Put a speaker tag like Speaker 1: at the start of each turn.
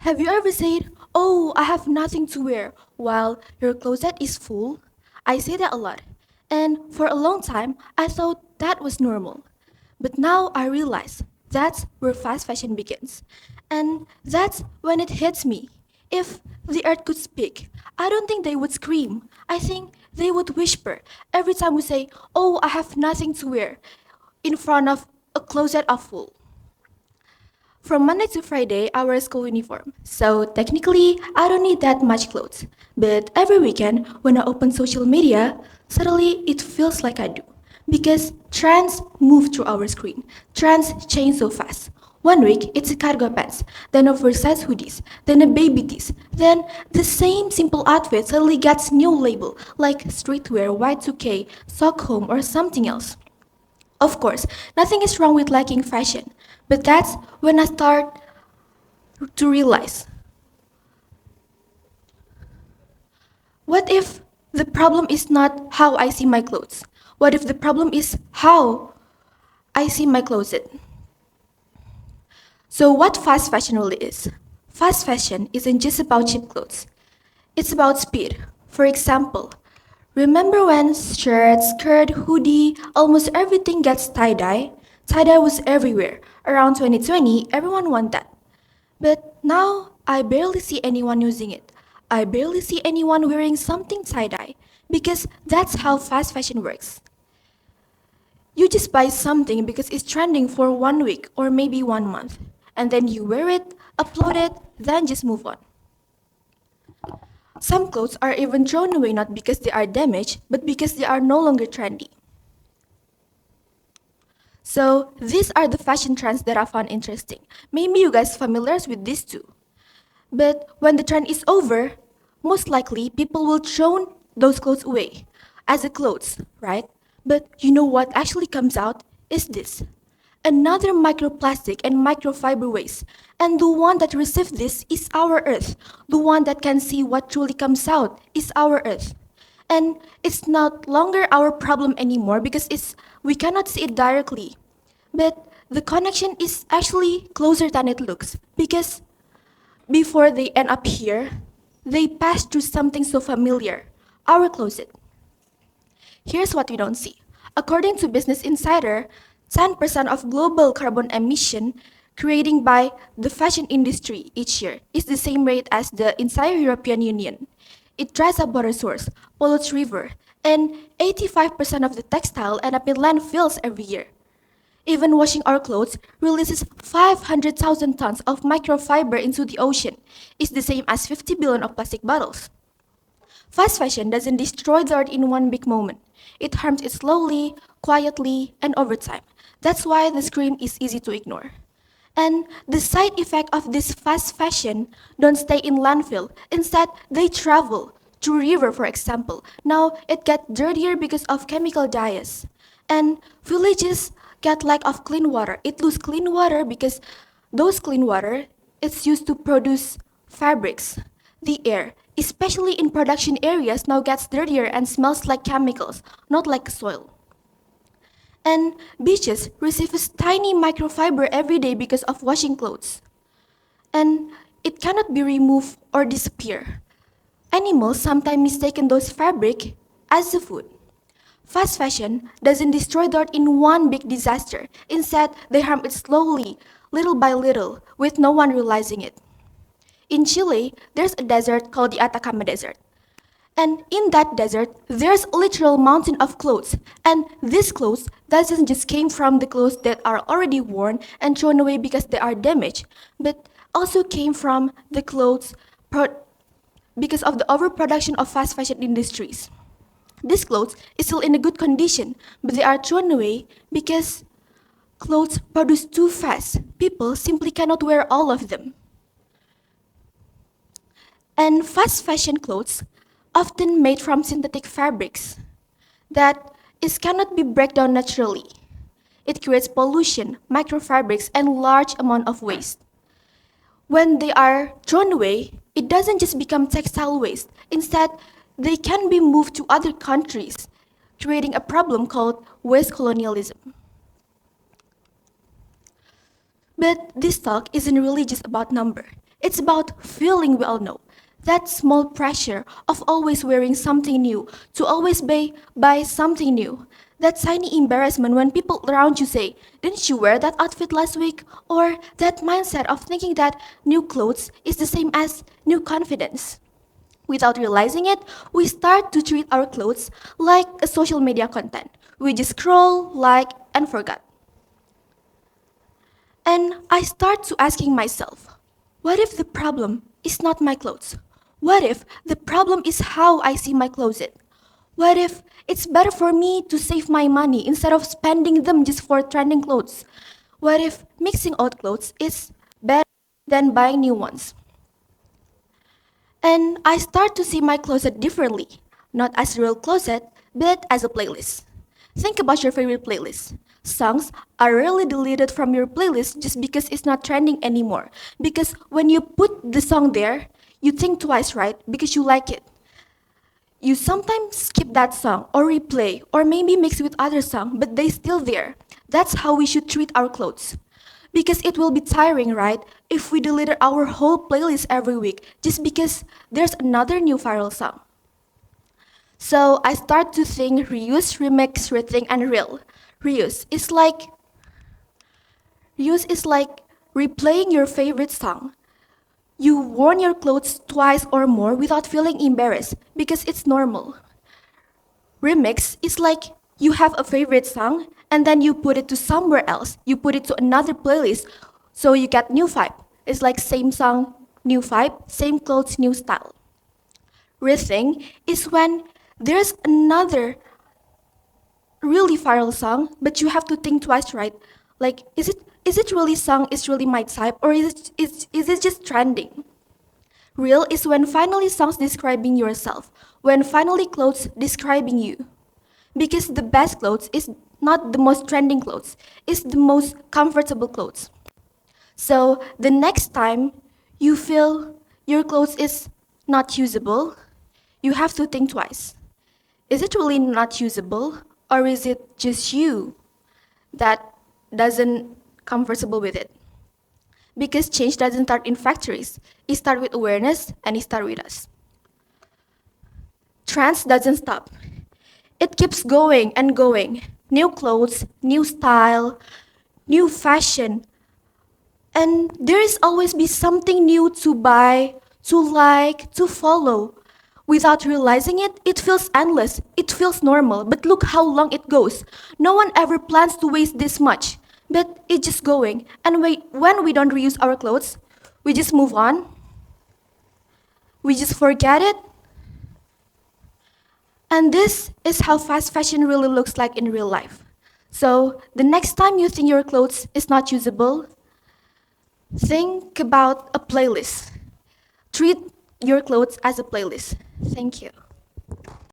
Speaker 1: Have you ever said, "Oh, I have nothing to wear," while your closet is full? I say that a lot. And for a long time, I thought that was normal. But now I realize that's where fast fashion begins. And that's when it hits me. If the earth could speak, I don't think they would scream. I think they would whisper every time we say, "Oh, I have nothing to wear," in front of a closet of full. From Monday to Friday, I wear a school uniform, so technically, I don't need that much clothes. But every weekend, when I open social media, suddenly it feels like I do. Because trends move through our screen. Trends change so fast. One week, it's a cargo pants, then oversized hoodies, then a baby tees, then the same simple outfit suddenly gets new label, like streetwear, Y2K, Stockholm, or something else. Of course, nothing is wrong with liking fashion, but that's when I start to realize, what if the problem is not how I see my clothes? What if the problem is how I see my closet? So, what fast fashion really is? Fast fashion isn't just about cheap clothes, it's about speed. For example, remember when shirts, skirt, hoodie, almost everything gets tie dye? Tie dye was everywhere. Around 2020, everyone wanted that. But now I barely see anyone using it. I barely see anyone wearing something tie dye because that's how fast fashion works. You just buy something because it's trending for 1 week or maybe 1 month, and then you wear it, upload it, then just move on. Some clothes are even thrown away not because they are damaged, but because they are no longer trendy. So, these are the fashion trends that I found interesting. Maybe you guys familiar with these too. But when the trend is over, most likely people will throw those clothes away as a clothes, right? But you know what actually comes out is this. Another microplastic and microfiber waste. And the one that received this is our earth. The one that can see what truly comes out is our earth. And it's not longer our problem anymore because we cannot see it directly. But the connection is actually closer than it looks because before they end up here, they pass through something so familiar, our closet. Here's what we don't see. According to Business Insider, 10% of global carbon emission created by the fashion industry each year is the same rate as the entire European Union. It dries up water source, pollutes river, and 85% of the textile end up in landfills every year. Even washing our clothes releases 500,000 tons of microfiber into the ocean. It's the same as 50 billion of plastic bottles. Fast fashion doesn't destroy the earth in one big moment. It harms it slowly, quietly, and over time. That's why the scream is easy to ignore. And the side effect of this fast fashion don't stay in landfill. Instead, they travel to river, for example. Now it gets dirtier because of chemical dyes. And villages get lack of clean water. It lose clean water because those clean water it's used to produce fabrics. The air, especially in production areas, now gets dirtier and smells like chemicals, not like soil. And beaches receive tiny microfiber every day because of washing clothes. And it cannot be removed or disappear. Animals sometimes mistaken those fabric as the food. Fast fashion doesn't destroy the earth in one big disaster. Instead, they harm it slowly, little by little, with no one realizing it. In Chile, there's a desert called the Atacama Desert. And in that desert, there's a literal mountain of clothes. And these clothes doesn't just came from the clothes that are already worn and thrown away because they are damaged, but also came from the clothes because of the overproduction of fast fashion industries. These clothes is still in a good condition, but they are thrown away because clothes produced too fast. People simply cannot wear all of them. And fast fashion clothes, often made from synthetic fabrics, that is cannot be break down naturally. It creates pollution, microfabrics, and large amount of waste. When they are thrown away, it doesn't just become textile waste. Instead, they can be moved to other countries, creating a problem called waste colonialism. But this talk isn't really just about number. It's about feeling we all know. That small pressure of always wearing something new, to always buy something new. That tiny embarrassment when people around you say, "Didn't you wear that outfit last week?" Or that mindset of thinking that new clothes is the same as new confidence. Without realizing it, we start to treat our clothes like a social media content. We just scroll, like, and forget. And I start to asking myself, what if the problem is not my clothes? What if the problem is how I see my closet? What if it's better for me to save my money instead of spending them just for trending clothes? What if mixing old clothes is better than buying new ones? And I start to see my closet differently, not as a real closet, but as a playlist. Think about your favorite playlist. Songs are rarely deleted from your playlist just because it's not trending anymore. Because when you put the song there, you think twice, right? Because you like it. You sometimes skip that song or replay or maybe mix with other song, but they still there. That's how we should treat our clothes. Because it will be tiring, right? If we deleted our whole playlist every week just because there's another new viral song. So I start to think reuse, remix, rethink, and reel. Reuse is like reuse is like replaying your favorite song. You worn your clothes twice or more without feeling embarrassed because it's normal. Remix is like you have a favorite song and then you put it to somewhere else. You put it to another playlist so you get new vibe. It's like same song, new vibe, same clothes, new style. Rethink is when there's another really viral song, but you have to think twice, right? Like, is it really song is really my type or is it just trending? Real is when finally songs describing yourself, when finally clothes describing you. Because the best clothes is not the most trending clothes, it's the most comfortable clothes. So the next time you feel your clothes is not usable, you have to think twice. Is it really not usable or is it just you that doesn't comfortable with it? Because change doesn't start in factories. It starts with awareness and it starts with us. Trends doesn't stop. It keeps going and going. New clothes, new style, new fashion. And there is always be something new to buy, to like, to follow. Without realizing it, it feels endless. It feels normal. But look how long it goes. No one ever plans to waste this much. But it's just going. And when we don't reuse our clothes, we just move on. We just forget it. And this is how fast fashion really looks like in real life. So the next time you think your clothes is not usable, think about a playlist. Treat your clothes as a playlist. Thank you.